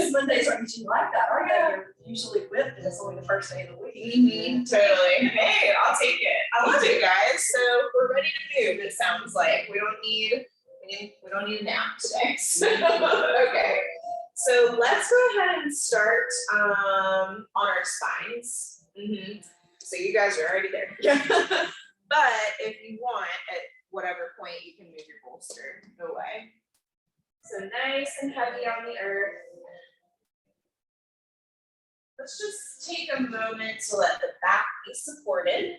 because Mondays aren't usually like that, are they? You're usually with and it's only the first day of the week. Totally. Hey, I'll take it. I love it, guys. So we're ready to move. It sounds like we don't need a nap today. So, okay. So let's go ahead and start on our spines. So you guys are already there. But if you want, at whatever point, you can move your bolster away. So nice and heavy on the earth. Let's just take a moment to let the back be supported.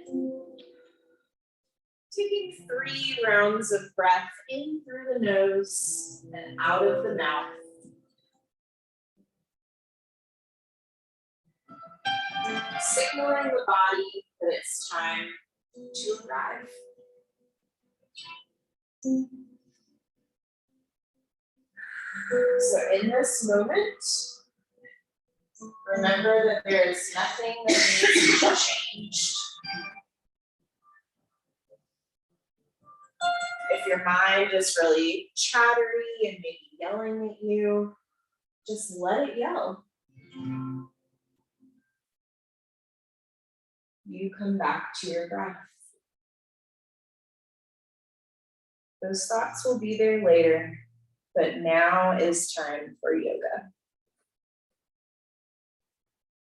Taking 3 rounds of breath in through the nose and out of the mouth. Signaling the body that it's time to arrive. So in this moment, remember that there is nothing that needs to be changed. If your mind is really chattery and maybe yelling at you, just let it yell. You come back to your breath. Those thoughts will be there later, but now is time for yoga.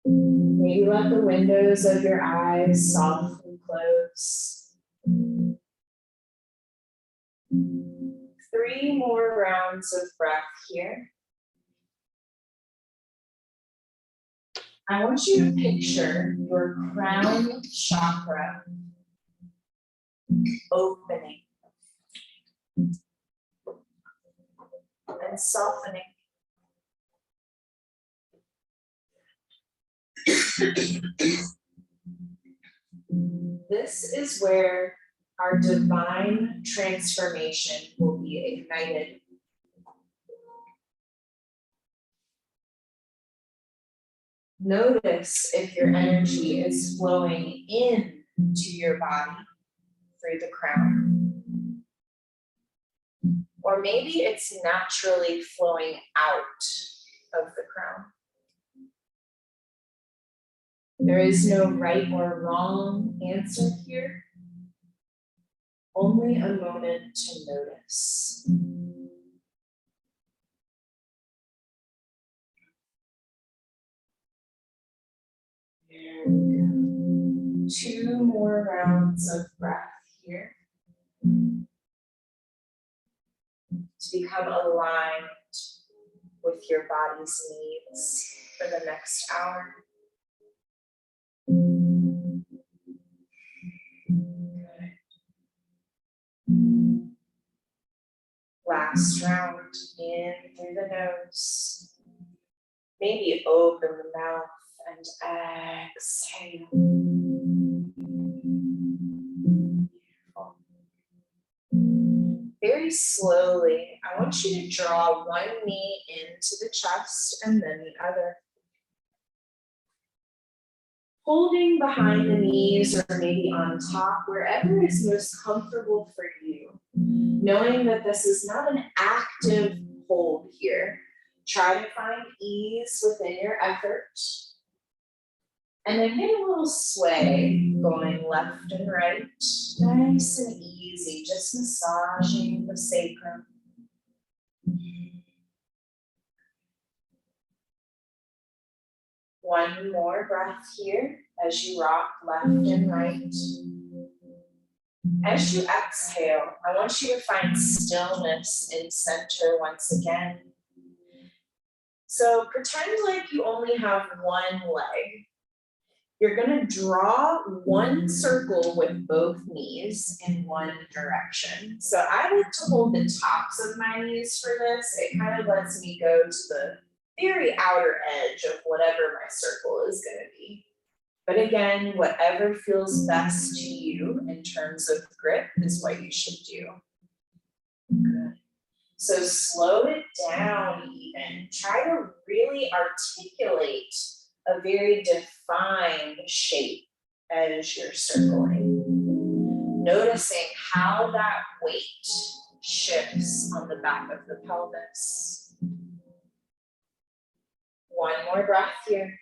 Maybe let the windows of your eyes softly close. 3 more rounds of breath here. I want you to picture your crown chakra opening and softening. This is where our divine transformation will be ignited. Notice if your energy is flowing into your body through the crown. Or maybe it's naturally flowing out of the crown. There is no right or wrong answer here. Only a moment to notice. There we go. 2 more rounds of breath here. To become aligned with your body's needs for the next hour. Good. Last round, in through the nose. Maybe open the mouth and exhale. Beautiful. Very slowly, I want you to draw one knee into the chest and then the other. Holding behind the knees or maybe on top, wherever is most comfortable for you. Knowing that this is not an active hold here. Try to find ease within your effort. And then get a little sway going left and right. Nice and easy, just massaging the sacrum. One more breath here as you rock left and right. As you exhale, I want you to find stillness in center once again. So pretend like you only have one leg. You're going to draw one circle with both knees in one direction. So I like to hold the tops of my knees for this. It kind of lets me go to the very outer edge of whatever my circle is going to be. But again, whatever feels best to you in terms of grip is what you should do. Good. So slow it down even. Try to really articulate a very defined shape as you're circling. Noticing how that weight shifts on the back of the pelvis. One more breath here.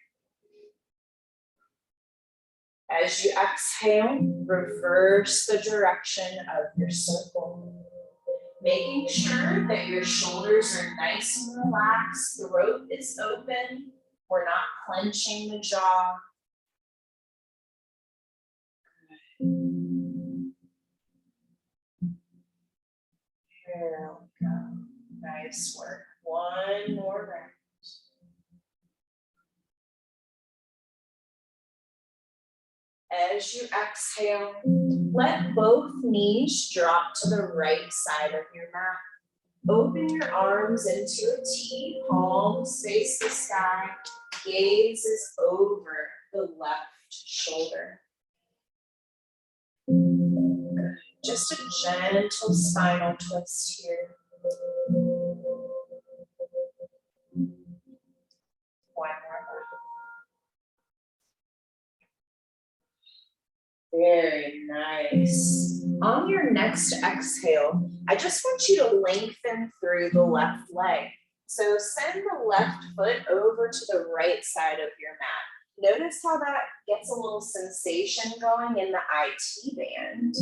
As you exhale, reverse the direction of your circle. Making sure that your shoulders are nice and relaxed, throat is open, we're not clenching the jaw. There we go. Nice work. One more round. As you exhale, let both knees drop to the right side of your mat. Open your arms into a T, palms face the sky, gaze is over the left shoulder. Good. Just a gentle spinal twist here. One more breath. Very nice. On your next exhale, I just want you to lengthen through the left leg. So send the left foot over to the right side of your mat. Notice how that gets a little sensation going in the IT band.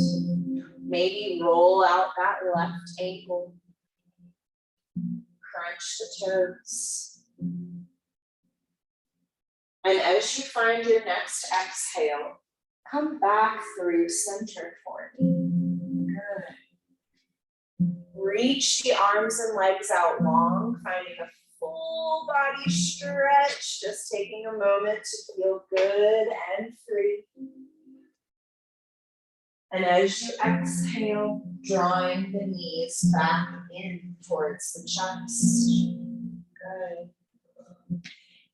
Maybe roll out that left ankle. Crunch the toes. And as you find your next exhale, come back through center for me. Good. Reach the arms and legs out long, finding a full body stretch, just taking a moment to feel good and free. And as you exhale, drawing the knees back in towards the chest. Good.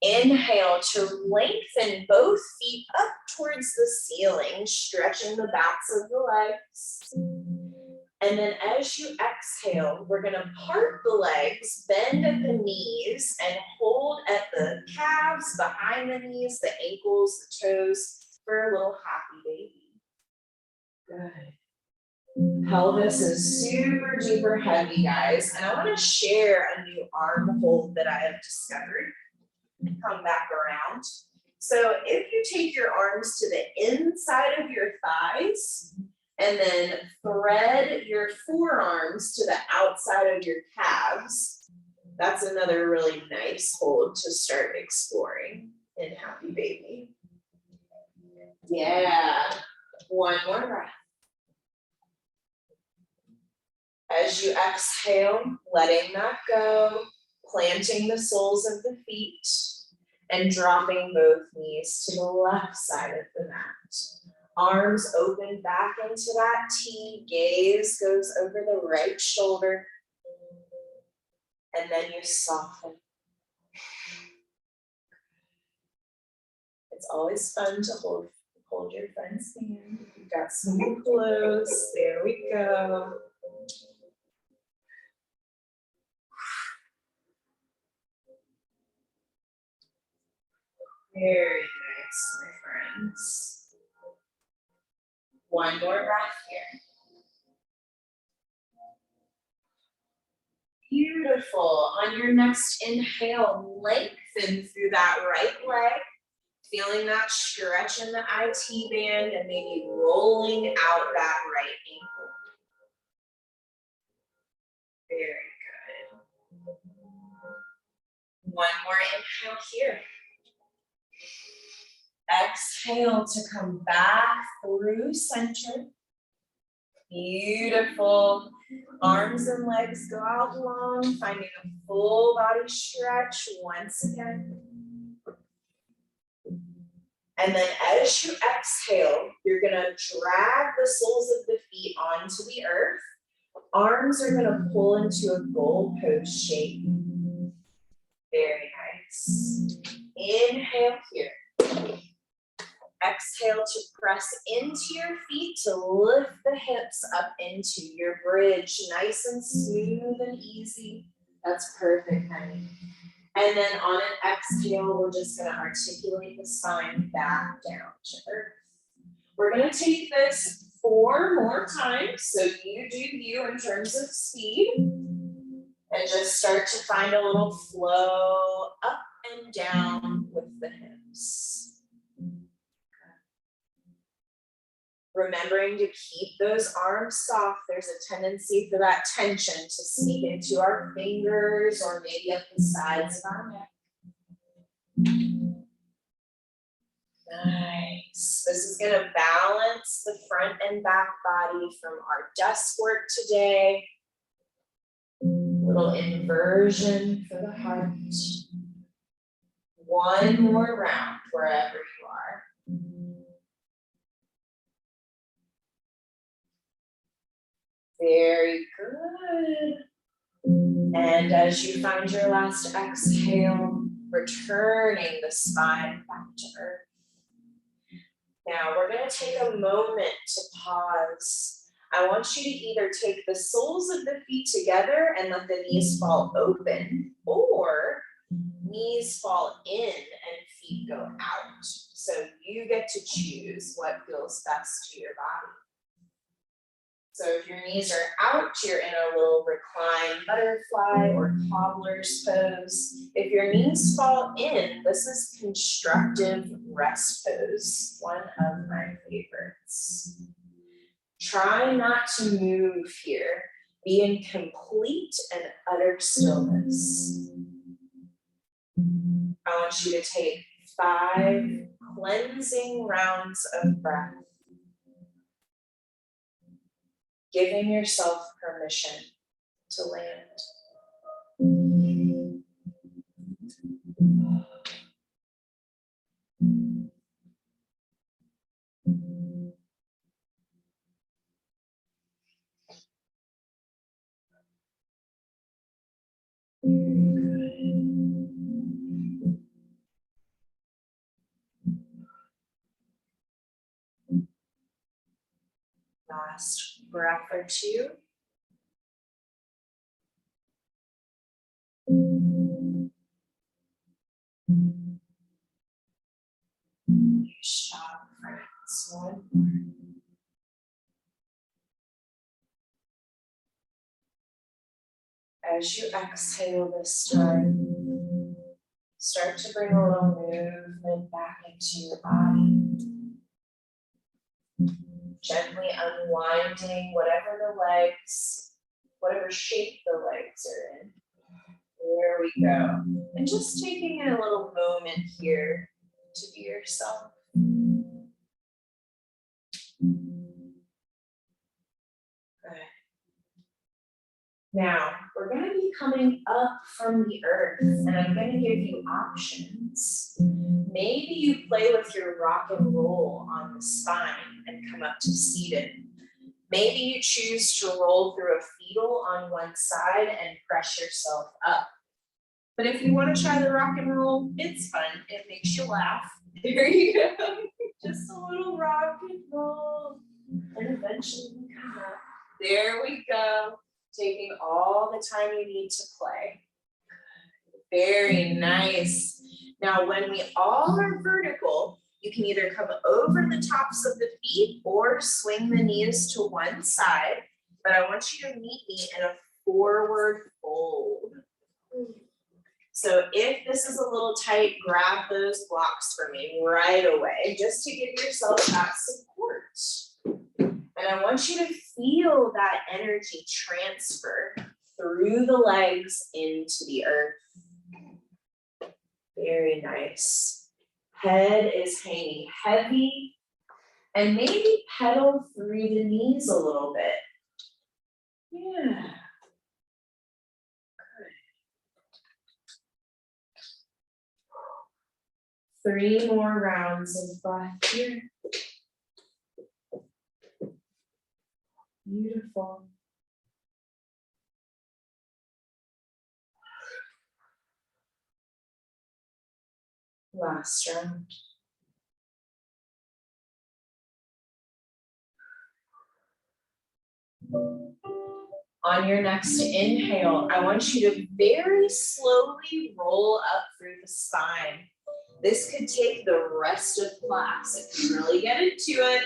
Inhale to lengthen both feet up towards the ceiling, stretching the backs of the legs. And then as you exhale, we're gonna part the legs, bend at the knees, and hold at the calves, behind the knees, the ankles, the toes, for a little happy baby. Good. Pelvis is super duper heavy, guys. And I wanna share a new arm hold that I have discovered. Come back around. So if you take your arms to the inside of your thighs and then thread your forearms to the outside of your calves, that's another really nice hold to start exploring in Happy Baby. Yeah, one more breath. As you exhale, letting that go, planting the soles of the feet and dropping both knees to the left side of the mat. Arms open back into that T, gaze goes over the right shoulder, and then you soften. It's always fun to hold your friend's hand. You've got some close, there we go. Very nice, my friends. One more breath here. Beautiful. On your next inhale, lengthen through that right leg, feeling that stretch in the IT band and maybe rolling out that right ankle. Very good. One more inhale here. Exhale to come back through center. Beautiful. Arms and legs go out long, finding a full body stretch once again. And then as you exhale, you're gonna drag the soles of the feet onto the earth. Arms are gonna pull into a goalpost shape. Very nice. Inhale here. Exhale to press into your feet to lift the hips up into your bridge. Nice and smooth and easy. That's perfect, honey. And then on an exhale, we're just gonna articulate the spine back down to earth. We're gonna take this 4 more times. So you do you in terms of speed. And just start to find a little flow up and down Remembering to keep those arms soft. There's a tendency for that tension to sneak into our fingers or maybe up the sides of our neck. Nice. This is going to balance the front and back body from our desk work today. Little inversion for the heart. One more round wherever you are. Very good. And as you find your last exhale, returning the spine back to earth. Now we're going to take a moment to pause. I want you to either take the soles of the feet together and let the knees fall open, or knees fall in and feet go out. So you get to choose what feels best to your body. So if your knees are out, you're in a little reclined butterfly or cobbler's pose. If your knees fall in, this is constructive rest pose, one of my favorites. Try not to move here. Be in complete and utter stillness. I want you to take 5 cleansing rounds of breath, giving yourself permission to land. Last breath or two. Stop, friends. One more. As you exhale this time, start to bring a little movement back into your body. Gently unwinding whatever shape the legs are in. There we go. And just taking a little moment here to be yourself. Good. Now, we're going to be coming up from the earth, and I'm going to give you options. Maybe you play with your rock and roll on the spine and come up to seated. Maybe you choose to roll through a fetal on one side and press yourself up. But if you want to try the rock and roll, it's fun. It makes you laugh. There you go. Just a little rock and roll. And eventually you come up. There we go. Taking all the time you need to play. Very nice. Now, when we all are vertical, you can either come over the tops of the feet or swing the knees to one side. But I want you to meet me in a forward fold. So if this is a little tight, grab those blocks for me right away, just to give yourself that support. And I want you to feel that energy transfer through the legs into the earth. Very nice. Head is hanging heavy, and maybe pedal through the knees a little bit. Yeah. Good. 3 more rounds of breath here. Beautiful. Last round. On your next inhale, I want you to very slowly roll up through the spine. This could take the rest of class if you really get into it.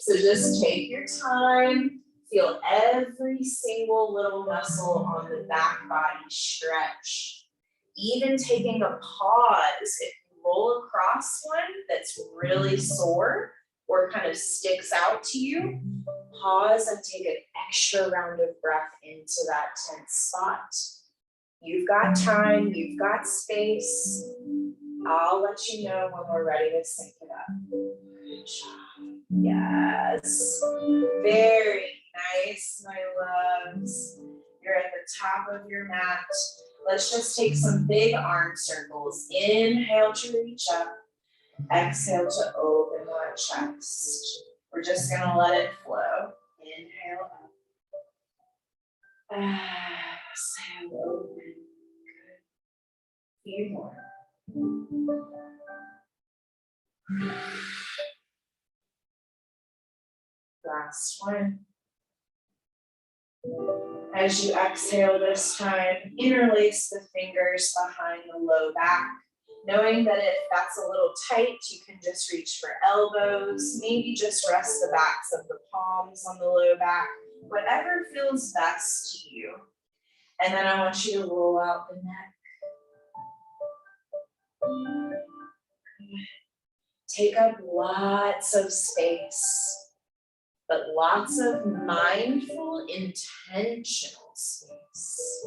So just take your time, feel every single little muscle on the back body stretch. Even taking a pause, if you roll across one that's really sore, or kind of sticks out to you, pause and take an extra round of breath into that tense spot. You've got time, you've got space. I'll let you know when we're ready to sync it up. Good job. Yes. Very nice, my loves. You're at the top of your mat. Let's just take some big arm circles. Inhale to reach up. Exhale to open our chest. We're just gonna let it flow. Inhale up. Exhale, open. Good. Few more. Last one. As you exhale this time, interlace the fingers behind the low back, knowing that if that's a little tight, you can just reach for elbows, maybe just rest the backs of the palms on the low back, whatever feels best to you. And then I want you to roll out the neck. Take up lots of space, but lots of mindful, intentional space.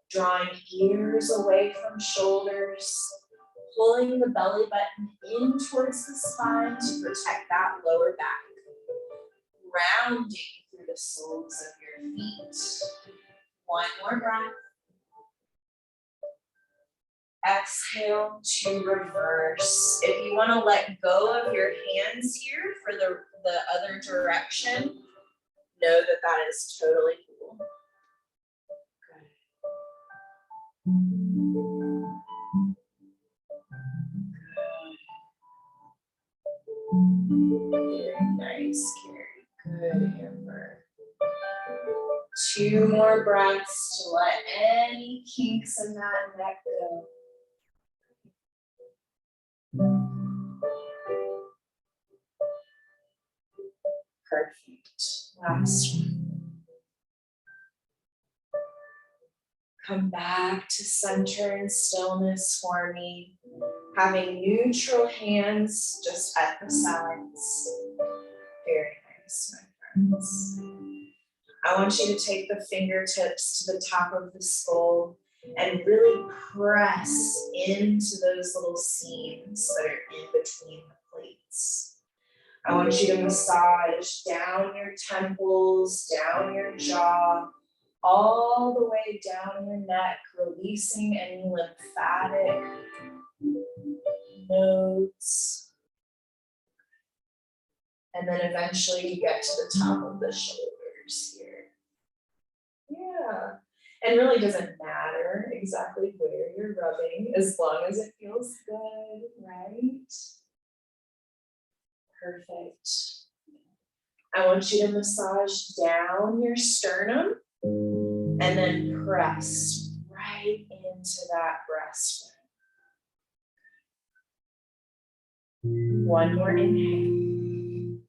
Drawing ears away from shoulders, pulling the belly button in towards the spine to protect that lower back. Rounding through the soles of your feet. One more breath. Exhale to reverse. If you want to let go of your hands here for the other direction, know that that is totally cool. Good. Very nice, Carrie. Good, Amber. 2 more breaths to let any kinks in that neck go. Perfect. Last one. Come back to center and stillness for me. Having neutral hands just at the sides. Very nice, my friends. I want you to take the fingertips to the top of the skull and really press into those little seams that are in between the plates. I want you to massage down your temples, down your jaw, all the way down your neck, releasing any lymphatic nodes. And then eventually you get to the top of the shoulders here. Yeah. And really doesn't matter exactly where you're rubbing as long as it feels good, right? Perfect. I want you to massage down your sternum and then press right into that breastbone. One more inhale.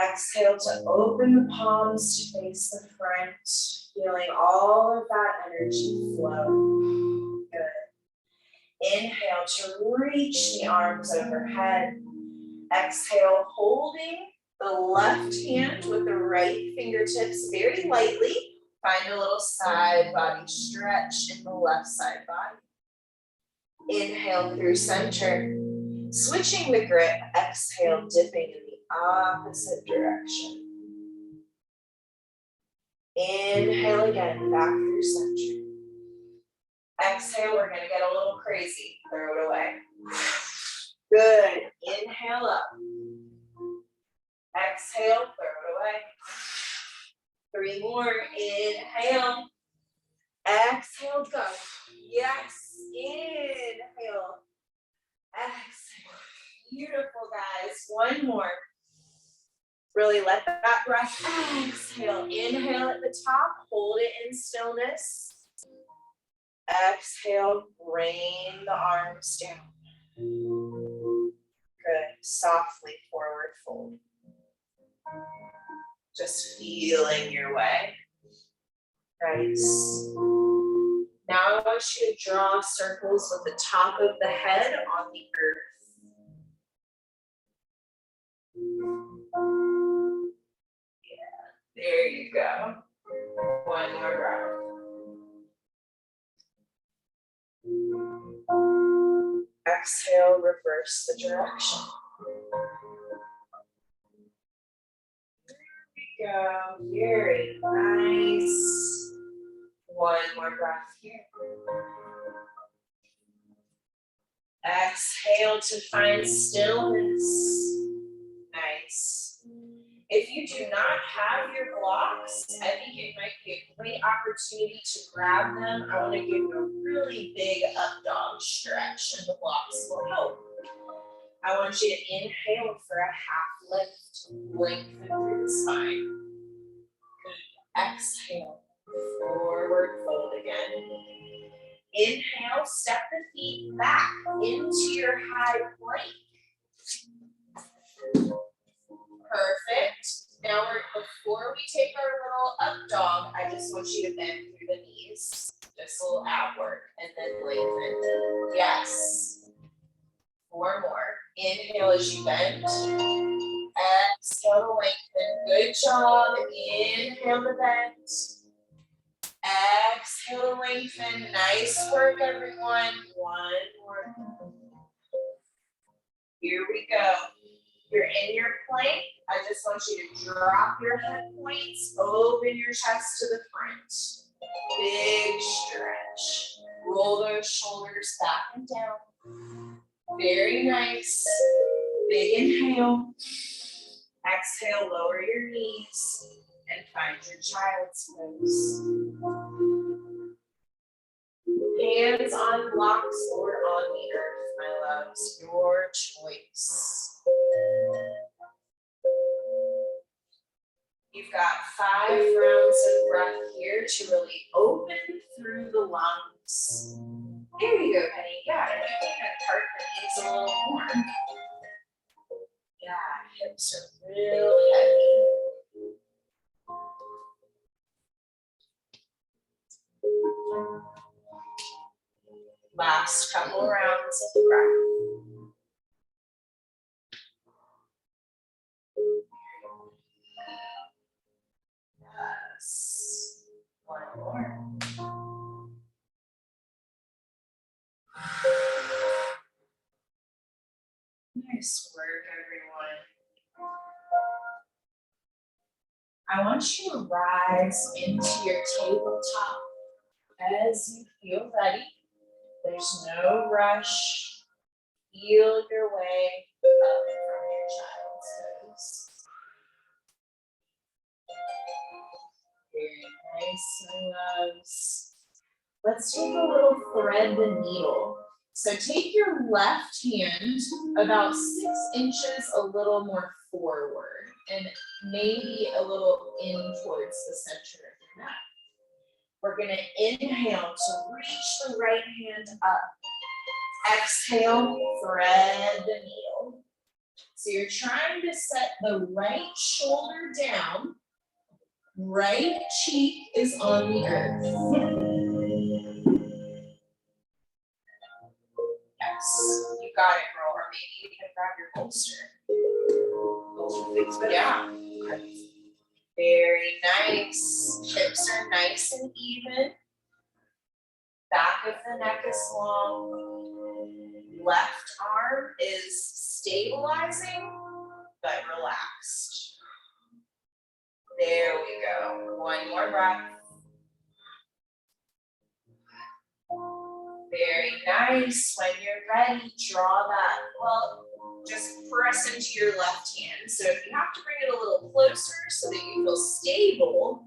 Exhale to open the palms to face the front, feeling all of that energy flow. Good. Inhale to reach the arms overhead. Exhale, holding the left hand with the right fingertips very lightly. Find a little side body stretch in the left side body. Inhale through center. Switching the grip, exhale, dipping in the opposite direction. Inhale again, back through center. Exhale, we're gonna get a little crazy. Throw it away. Good. Inhale up. Exhale, throw it away. 3 more. Inhale. Exhale, go. Yes. Inhale. Exhale. Beautiful, guys. 1 more. Really let that breath exhale. Inhale at the top. Hold it in stillness. Exhale. Rain the arms down. Good. Softly forward fold. Just feeling your way. Nice. Now I want you to draw circles with the top of the head on the earth. There you go. One more breath. Exhale, reverse the direction. There we go. Very nice. One more breath here. Exhale to find stillness. Nice. If you do not have your blocks, I think it might be a great opportunity to grab them. I want to give you a really big up dog stretch, and the blocks will help. I want you to inhale for a half lift, lengthen through the spine. Good. Exhale, forward fold again. Inhale, step the feet back into your high plank. Perfect. Now, before we take our little up dog, I just want you to bend through the knees, just a little outward, and then lengthen. Yes. 4 more. Inhale as you bend. Exhale to lengthen. Good job. Inhale to bend. Exhale to lengthen. Nice work, everyone. 1 more. Here we go. You're in your plank. I just want you to drop your hip points, open your chest to the front. Big stretch. Roll those shoulders back and down. Very nice. Big inhale. Exhale, lower your knees and find your child's pose. Hands on blocks or on the earth, my loves, your choice. You've got 5 rounds of breath here to really open through the lungs. There you go, Penny. Yeah, and I think that part that needs a little more. Yeah, hips are real heavy. Last couple rounds of breath. Yes. 1 more. Nice work, everyone. I want you to rise into your tabletop as you feel ready. There's no rush. Feel your way up from your child's pose. Very nice, my loves. Let's take a little thread the needle. So take your left hand about 6 inches a little more forward and maybe a little in towards the center of your mat. We're gonna inhale to reach the right hand up. Exhale, thread the needle. So you're trying to set the right shoulder down. Right cheek is on the earth. Yes, you got it, girl. Or maybe you can grab your bolster. Yeah. Very nice. Hips are nice and even. Back of the neck is long. Left arm is stabilizing, but relaxed. There we go. 1 more breath. Very nice. When you're ready, draw that, well, just press into your left hand. So if you have to bring it a little closer so that you feel stable,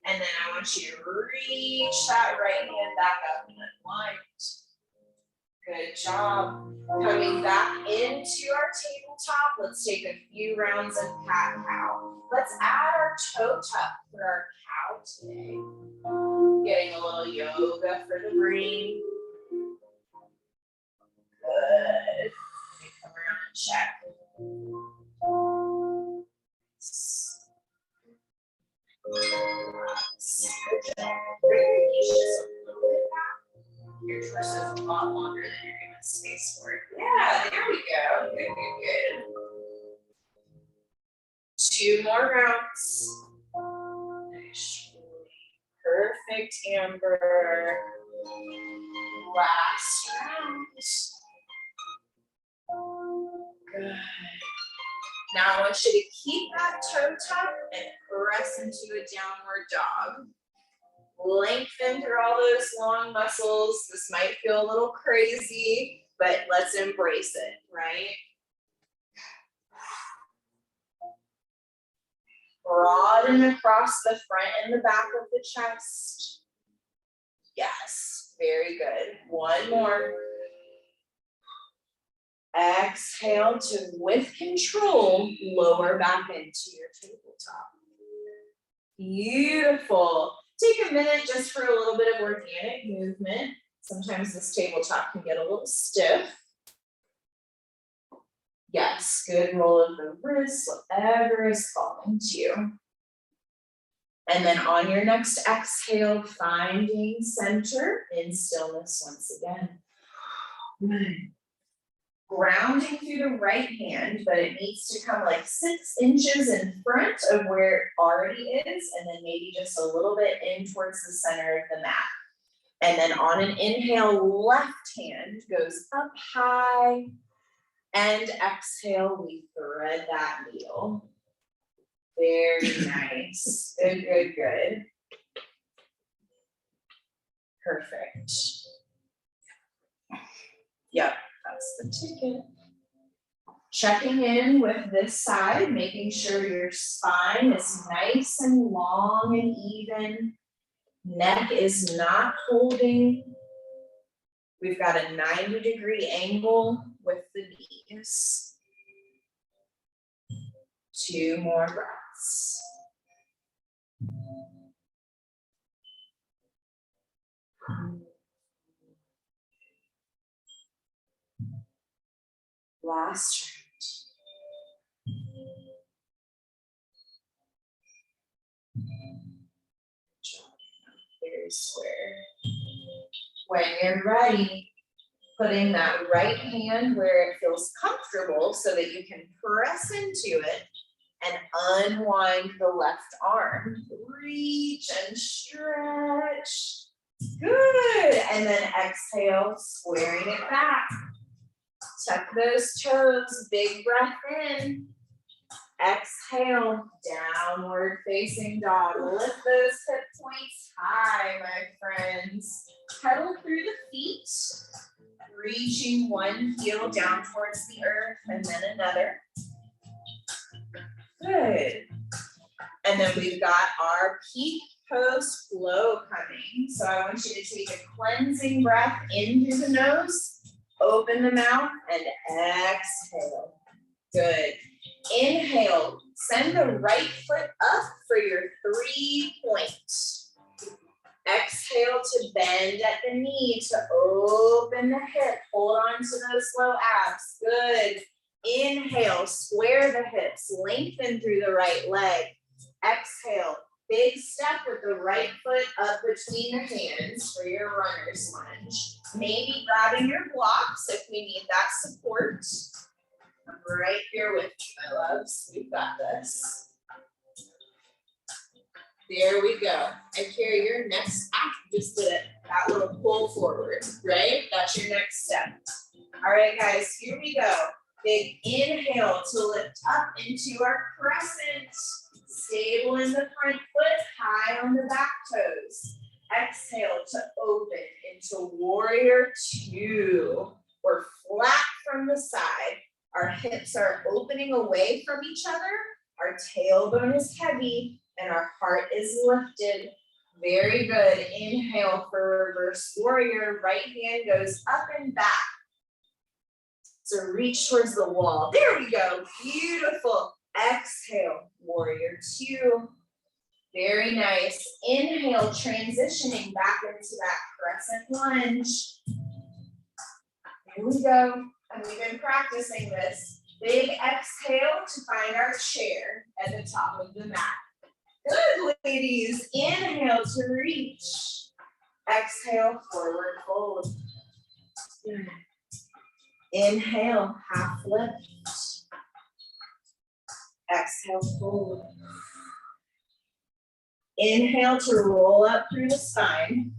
and then I want you to reach that right hand back up and unwind. Good job. Coming back into our tabletop, let's take a few rounds of cat-cow. Let's add our toe tuck for our cow today. Getting a little yoga for the brain. Good. Let me come around and check. Good job. Bring your knees just a little bit back. Your torso is a lot longer than you're giving space for it. Yeah, there we go. Good, good, good. 2 more rounds. Perfect, Amber. Last round. Good. Now I want you to keep that toe tuck and press into a downward dog. Lengthen through all those long muscles. This might feel a little crazy, but let's embrace it, right? Broaden across the front and the back of the chest. Yes, very good. One more. Exhale to, with control, lower back into your tabletop. Beautiful. Take a minute just for a little bit of organic movement. Sometimes this tabletop can get a little stiff. Yes, good roll of the wrists, whatever is calling to you. And then on your next exhale, finding center in stillness once again. Good. Grounding through the right hand, but it needs to come like 6 inches in front of where it already is, and then maybe just a little bit in towards the center of the mat. And then on an inhale, left hand goes up high, and exhale, we thread that needle. Very nice. Good, good, good. Perfect. Yep, that's the ticket. Checking in with this side, making sure your spine is nice and long and even. Neck is not holding. We've got a 90-degree angle with the knees. 2 more breaths. Last round. Very square. When you're ready, putting that right hand where it feels comfortable so that you can press into it and unwind the left arm. Reach and stretch. Good. And then exhale, squaring it back. Tuck those toes, big breath in. Exhale, downward facing dog. Lift those hip points high, my friends. Pedal through the feet, reaching one heel down towards the earth and then another. Good. And then we've got our peak pose flow coming. So I want you to take a cleansing breath in through the nose, open the mouth, and exhale. Good. Inhale, send the right foot up for your 3-point. Exhale to bend at the knee, to open the hip, hold on to those low abs. Good. Inhale, square the hips, lengthen through the right leg. Exhale, big step with the right foot up between the hands for your runner's lunge. Maybe grabbing your blocks if we need that support. I'm right here with you, my loves. We've got this. There we go. And carry your next just did it. That little pull forward, right? That's your next step. All right, guys, here we go. Big inhale to lift up into our crescent. Stable in the front foot, high on the back toes. Exhale to open into warrior 2. We're flat from the side. Our hips are opening away from each other. Our tailbone is heavy and our heart is lifted. Very good. Inhale for reverse warrior. Right hand goes up and back. So reach towards the wall. There we go. Beautiful. Exhale, warrior 2. Very nice. Inhale, transitioning back into that crescent lunge. Here we go. And we've been practicing this. Big exhale to find our chair at the top of the mat. Good, ladies. Inhale to reach. Exhale, forward fold. Good. Inhale, half lift. Exhale, fold. Inhale to roll up through the spine.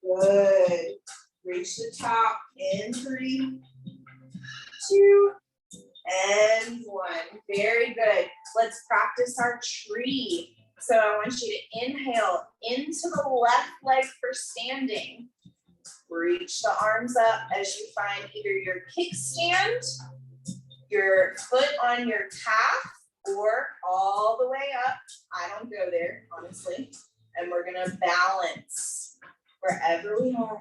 Good. Reach the top in 3, 2, and 1. Very good. Let's practice our tree. So I want you to inhale into the left leg for standing. Reach the arms up as you find either your kickstand, your foot on your calf, or all the way up. I don't go there, honestly. And we're gonna balance wherever we are.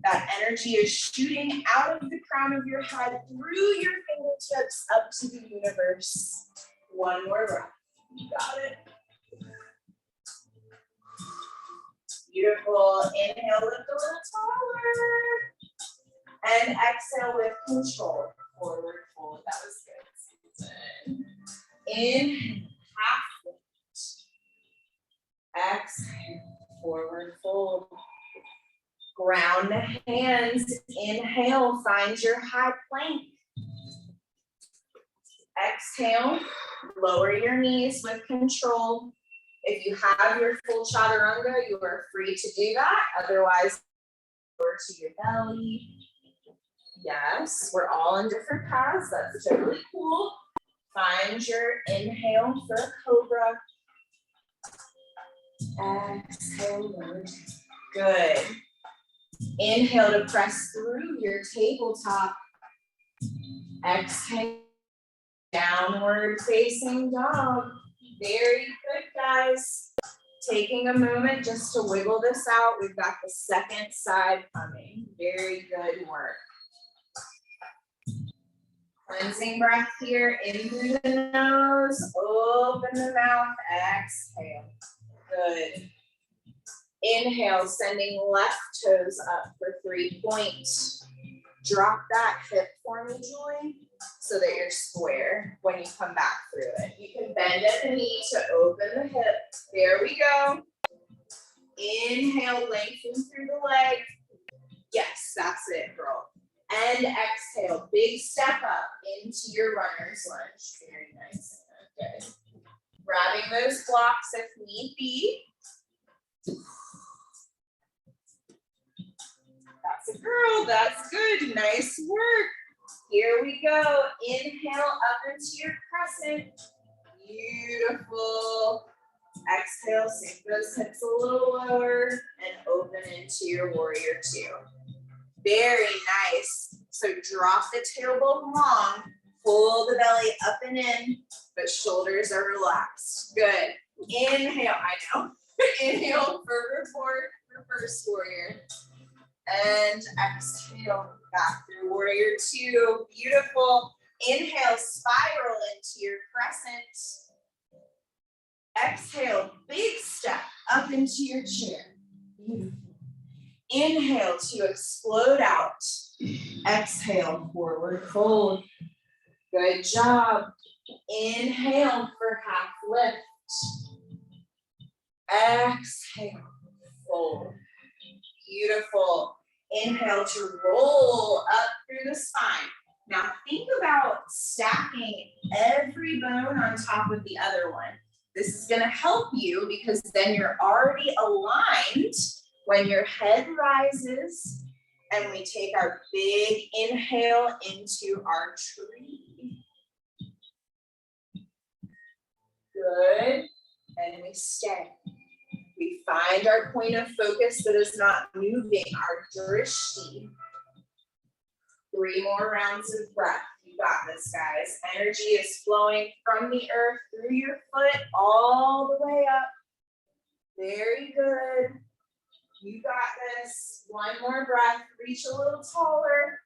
That energy is shooting out of the crown of your head, through your fingertips, up to the universe. One more breath. You got it. Beautiful. Inhale, lift a little taller. And exhale with control. Forward fold. That was good. Susan. Inhale, half lift. Exhale, forward fold. Ground the hands. Inhale, find your high plank. Exhale, lower your knees with control. If you have your full chaturanga, you are free to do that. Otherwise, lower to your belly. Yes, we're all in different paths. That's totally cool. Find your inhale for a cobra. Exhale, lower. Good. Inhale to press through your tabletop. Exhale, downward facing dog. Very good, guys. Taking a moment just to wiggle this out. We've got the second side coming. Very good work. Cleansing breath here, in through the nose, open the mouth, exhale. Good. Inhale, sending left toes up for 3 points. Drop that hip for me, Joy, so that you're square when you come back through it. You can bend at the knee to open the hip. There we go. Inhale, lengthen through the leg. Yes, that's it, girl. And exhale, big step up into your runner's lunge. Very nice. Good. Grabbing those blocks if need be. That's a girl, that's good, nice work. Here we go, inhale up into your crescent. Beautiful. Exhale, sink those hips a little lower and open into your warrior 2. Very nice. So drop the tailbone long, pull the belly up and in, but shoulders are relaxed. Good. Inhale, I know. Inhale, forward, reverse warrior. And exhale, back through warrior 2. Beautiful. Inhale, spiral into your crescent. Exhale, big step up into your chair. Beautiful. Inhale to explode out. Exhale, forward fold. Good job. Inhale for half lift. Exhale, fold. Beautiful. Inhale to roll up through the spine. Now think about stacking every bone on top of the other one. This is going to help you because then you're already aligned when your head rises and we take our big inhale into our tree. Good. And we stay. We find our point of focus that is not moving, our drishti. 3 more rounds of breath. You got this, guys. Energy is flowing from the earth through your foot all the way up. Very good. You got this. 1 more breath. Reach a little taller.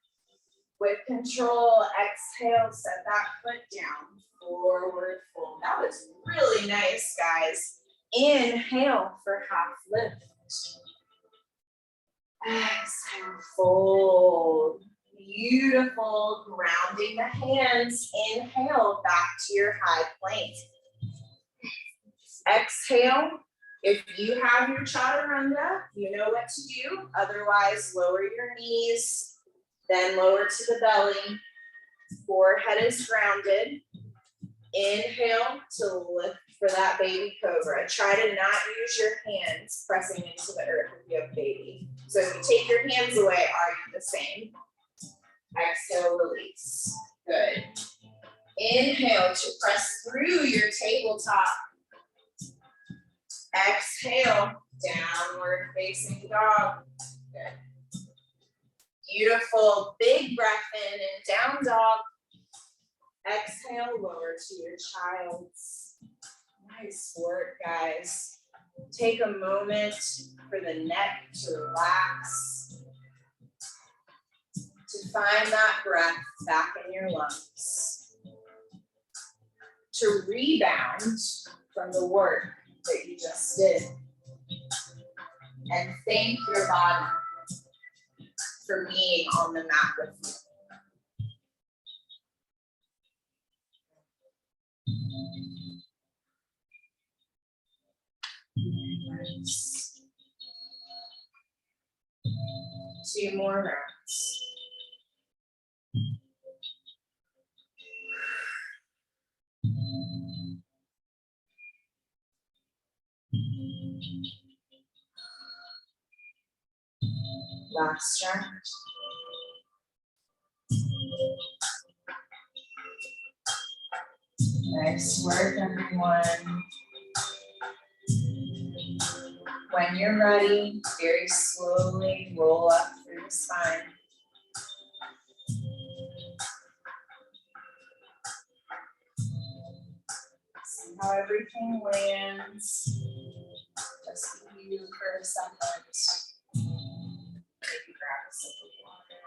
With control, exhale, set that foot down. Forward fold. That was really nice, guys. Inhale for half lift. Exhale, fold. Beautiful. Grounding the hands. Inhale back to your high plank. Exhale. If you have your chaturanga, you know what to do. Otherwise, lower your knees, then lower to the belly. Forehead is grounded. Inhale to lift for that baby cobra. Try to not use your hands pressing into the earth if you have a baby. So if you take your hands away, are you the same? Exhale, release. Good. Inhale to press through your tabletop. Exhale, downward facing dog. Good. Beautiful. Big breath in and down dog. Exhale, lower to your child's. Nice work, guys. Take a moment for the neck to relax, to find that breath back in your lungs, to rebound from the work that you just did, and thank your body for being on the mat with you. Nice. 2 more rounds. Last round. Nice work, everyone. When you're ready, very slowly roll up through the spine. See how everything lands. Just be you for a second. Maybe grab a sip of water.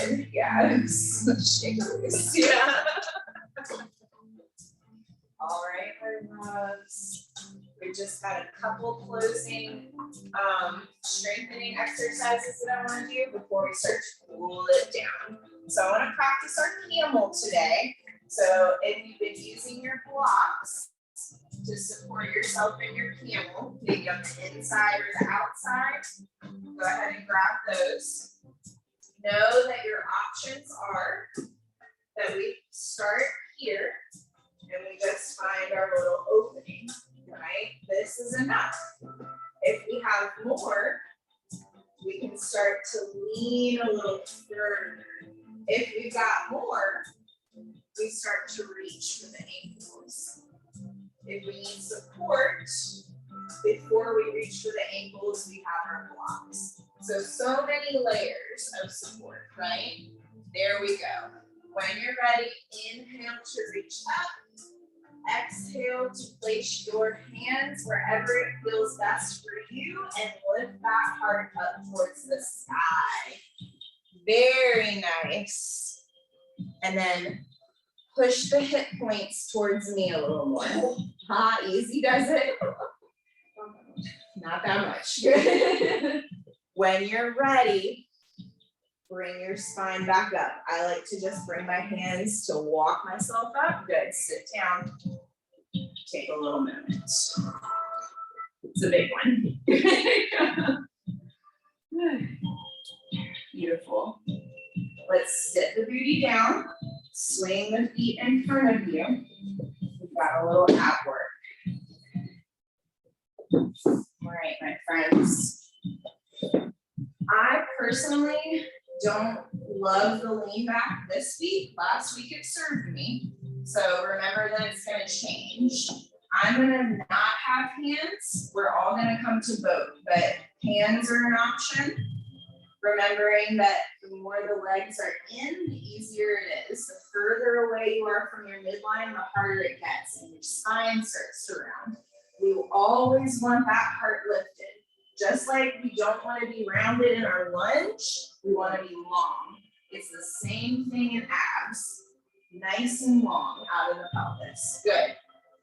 Good, yes. Shake loose, yeah. All right, my loves. We just got a couple closing strengthening exercises that I want to do before we start to cool it down. So I want to practice our camel today. So if you've been using your blocks to support yourself in your camel, maybe on the inside or the outside, go ahead and grab those. Know that your options are that we start here and we just find our little opening, right? This is enough. If we have more, we can start to lean a little further. If we've got more, we start to reach for the ankles. If we need support, before we reach for the ankles, we have our blocks. So many layers of support, right? There we go. When you're ready, inhale to reach up. Exhale to place your hands wherever it feels best for you and lift that heart up towards the sky. Very nice. And then push the hip points towards me a little more. Easy does it. Not that much. Good. When you're ready, bring your spine back up. I like to just bring my hands to walk myself up. Good. Sit down. Take a little moment. It's a big one. Beautiful. Let's sit the booty down. Swing the feet in front of you. We've got a little ab work. All right, my friends. I personally don't love the lean back this week. Last week it served me. So remember that it's going to change. I'm going to not have hands. We're all going to come to both, but hands are an option. Remembering that the more the legs are in, the easier it is. The further away you are from your midline, the harder it gets and your spine starts to round. We will always want that heart lifted. Just like we don't want to be rounded in our lunge, we want to be long. It's the same thing in abs. Nice and long out of the pelvis. Good.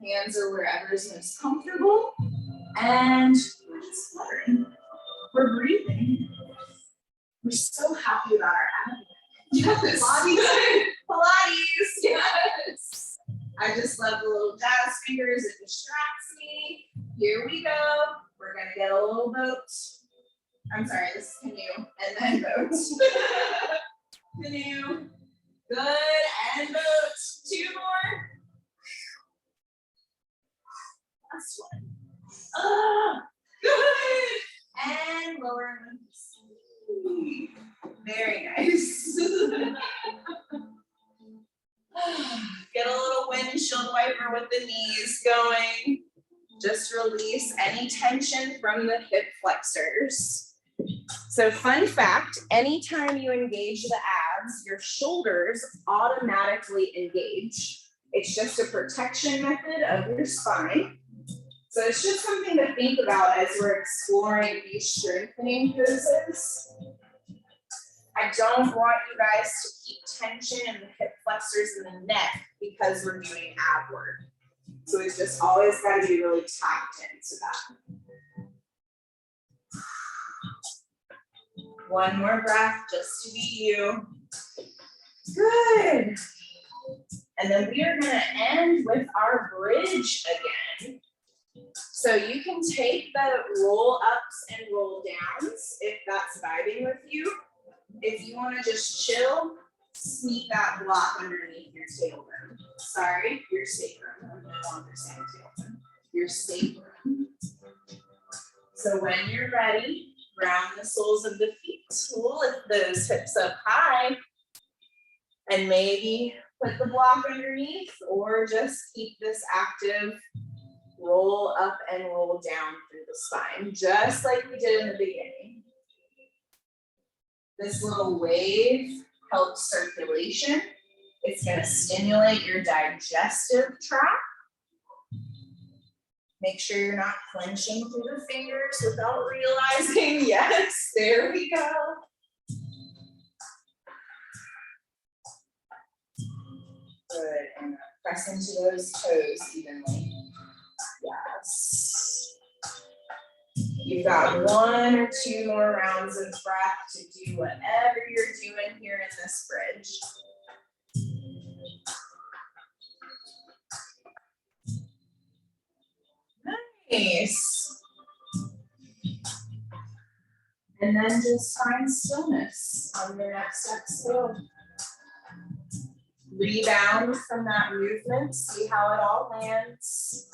Hands are wherever is most comfortable. And we're just fluttering. We're breathing. We're so happy about our abdomen. Yes. Pilates. Yes. I just love the little jazz fingers. It distracts me. Here we go. We're going to get a little boat. I'm sorry, this is canoe. And then boat. Canoe. Good, and about 2 more. Last one. Good, and lower limbs. Very nice. Get a little windshield wiper with the knees going. Just release any tension from the hip flexors. So fun fact, anytime you engage the abs, your shoulders automatically engage. It's just a protection method of your spine. So it's just something to think about as we're exploring these strengthening poses. I don't want you guys to keep tension in the hip flexors and the neck because we're doing ab work. So it's just always got to be really tapped into that. One more breath just to be you. Good. And then we are going to end with our bridge again. So you can take the roll ups and roll downs if that's vibing with you. If you want to just chill, sneak that block underneath your tailbone. Sorry, your sacrum. I'm no longer saying tailbone. Your sacrum. So when you're ready, ground the soles of the feet. Lift those hips up high. And maybe put the block underneath or just keep this active. Roll up and roll down through the spine, just like we did in the beginning. This little wave helps circulation. It's going to stimulate your digestive tract. Make sure you're not clenching through the fingers without realizing. Yes, there we go. Good, and press into those toes evenly. Yes. You've got 1 or 2 more rounds of breath to do whatever you're doing here in this bridge. Nice. And then just find stillness on your next exhale. Rebound from that movement, see how it all lands.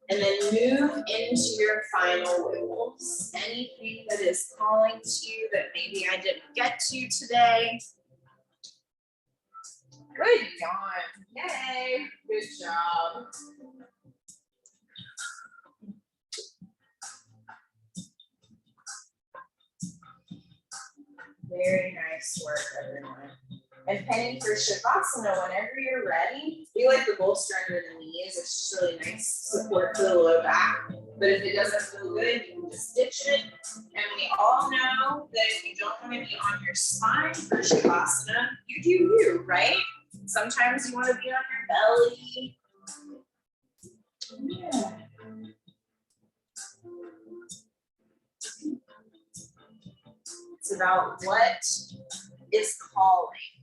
And then move into your final wiggles. Anything that is calling to you that maybe I didn't get to today. Good job. Yay. Good job. Very nice work, everyone. And Penny, for Shavasana, whenever you're ready, we like the bolster under the knees. It's just really nice support for the low back. But if it doesn't feel good, you can just ditch it. And we all know that if you don't want to be on your spine for Shavasana, you do you, right? Sometimes you want to be on your belly. Yeah. It's about what is calling.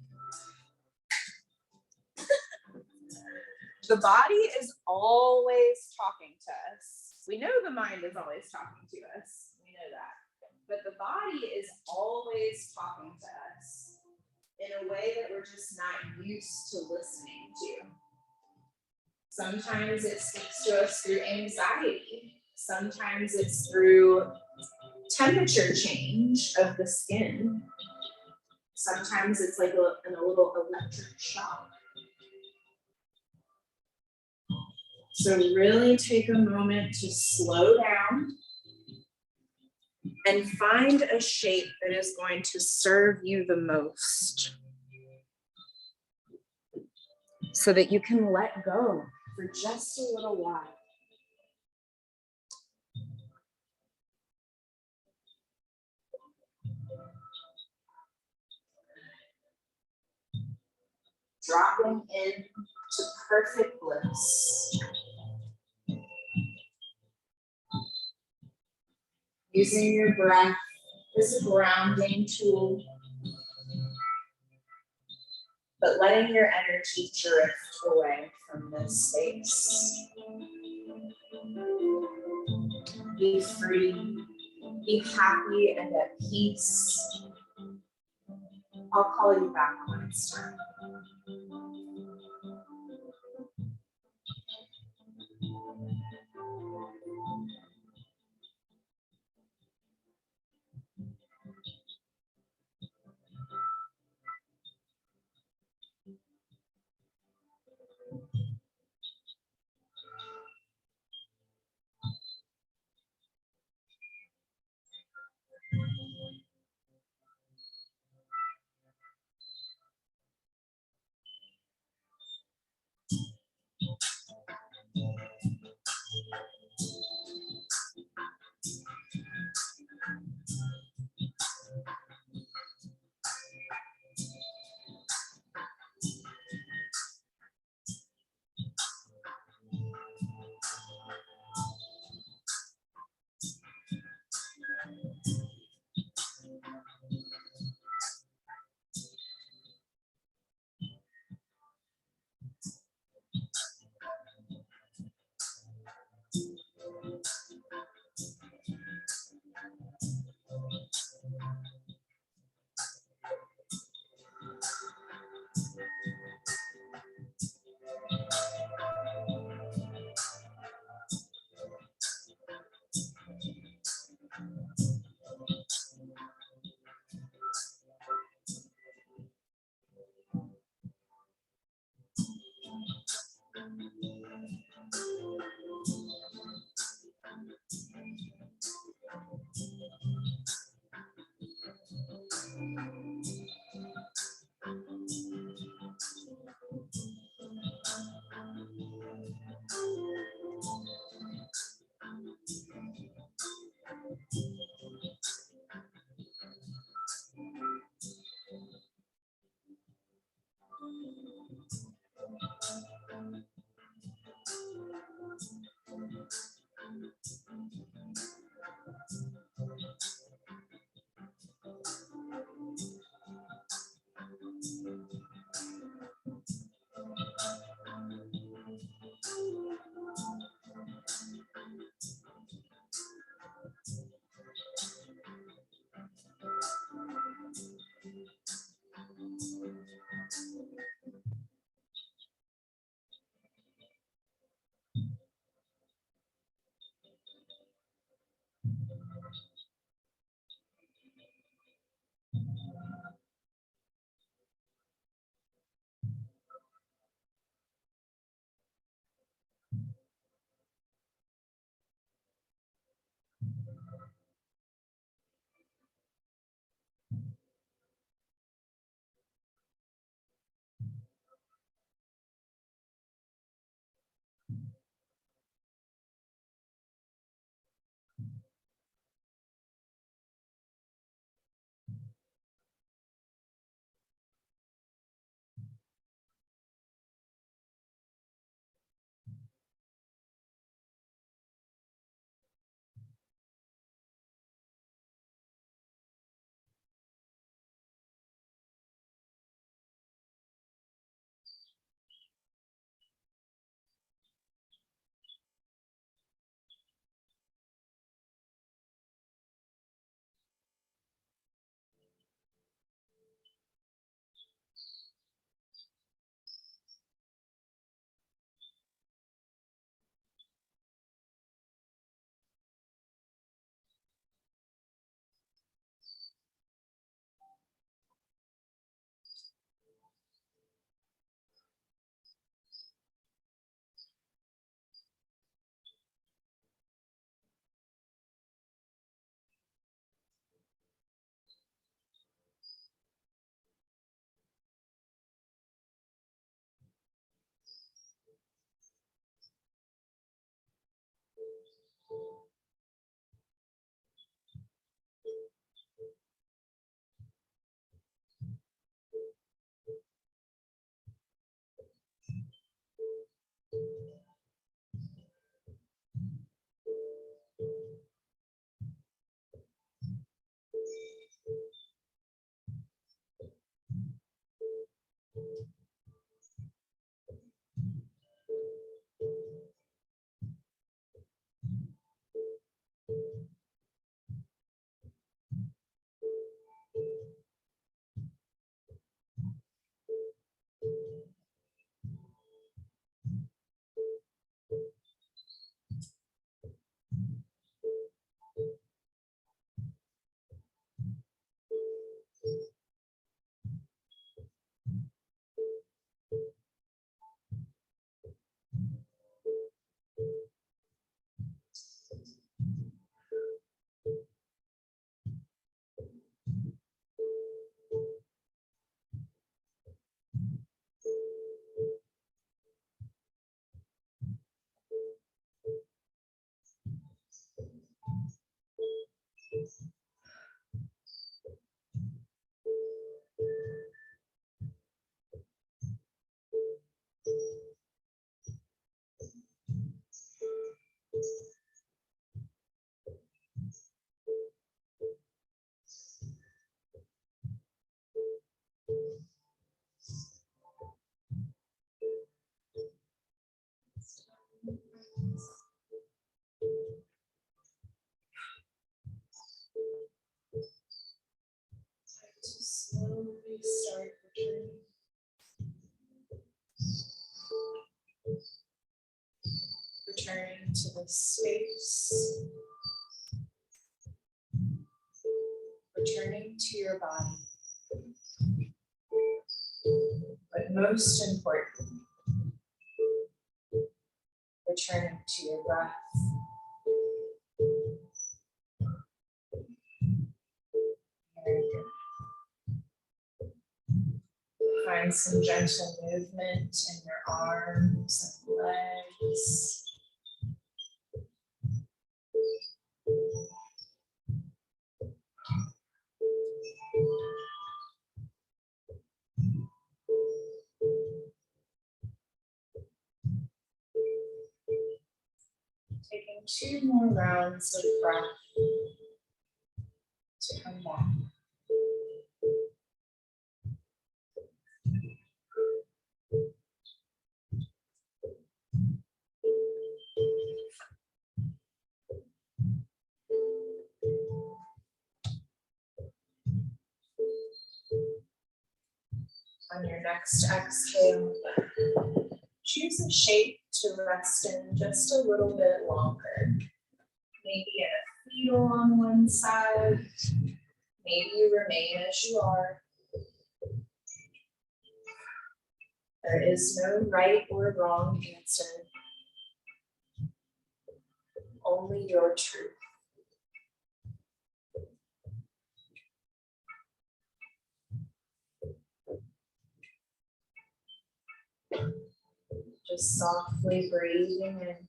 The body is always talking to us. We know the mind is always talking to us. We know that. But the body is always talking to us in a way that we're just not used to listening to. Sometimes it speaks to us through anxiety. Sometimes it's through temperature change of the skin. Sometimes it's like a little electric shock. So really take a moment to slow down and find a shape that is going to serve you the most so that you can let go for just a little while. Dropping into perfect bliss. Using your breath as a grounding tool, but letting your energy drift away from this space. Be free, be happy and at peace. I'll call you back when it's time. the space. Returning to your body. But most important, returning to your breath. Very good. Find some gentle movement in your arms and legs. Taking 2 more rounds of breath to come back. On your next exhale, choose a shape to rest in just a little bit longer. Maybe in a fetal on one side. Maybe you remain as you are. There is no right or wrong answer. Only your truth. Just softly breathing in and out.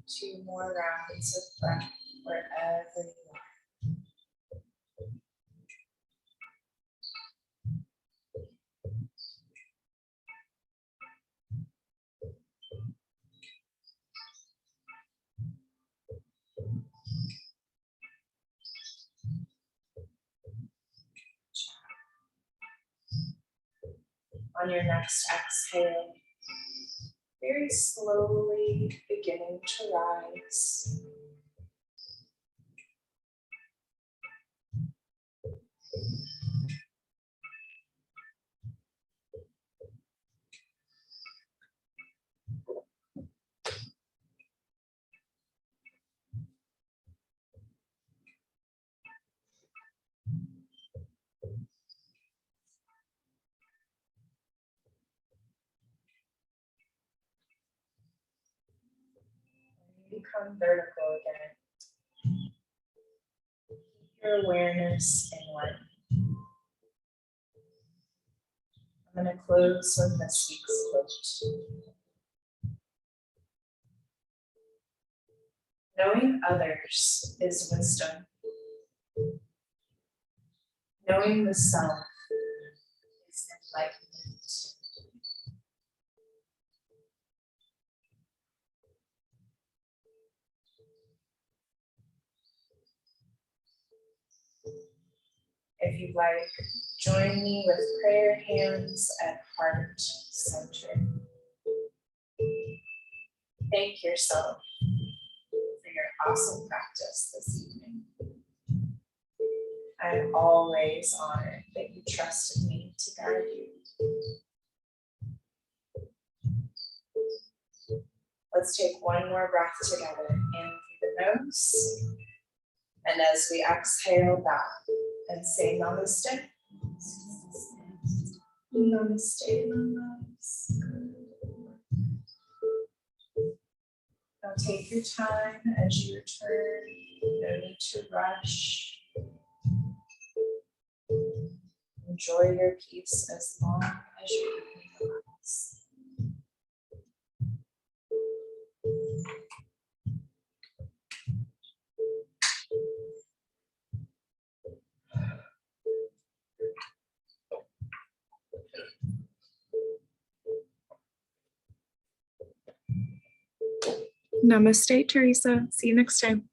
Two more rounds of breath wherever you are. On your next exhale, very slowly beginning to rise. Become vertical again. Your awareness inward. I'm going to close with this week's quote. Knowing others is wisdom. Knowing the self is enlightenment. If you'd like, join me with prayer hands at heart center. Thank yourself for your awesome practice this evening. I'm always honored that you trusted me to guide you. Let's take one more breath together in through the nose. And as we exhale, bow and say namaste. Namaste, namaste. Now take your time as you return. No need to rush. Enjoy your peace as long as your evening lasts. Namaste, Teresa. See you next time.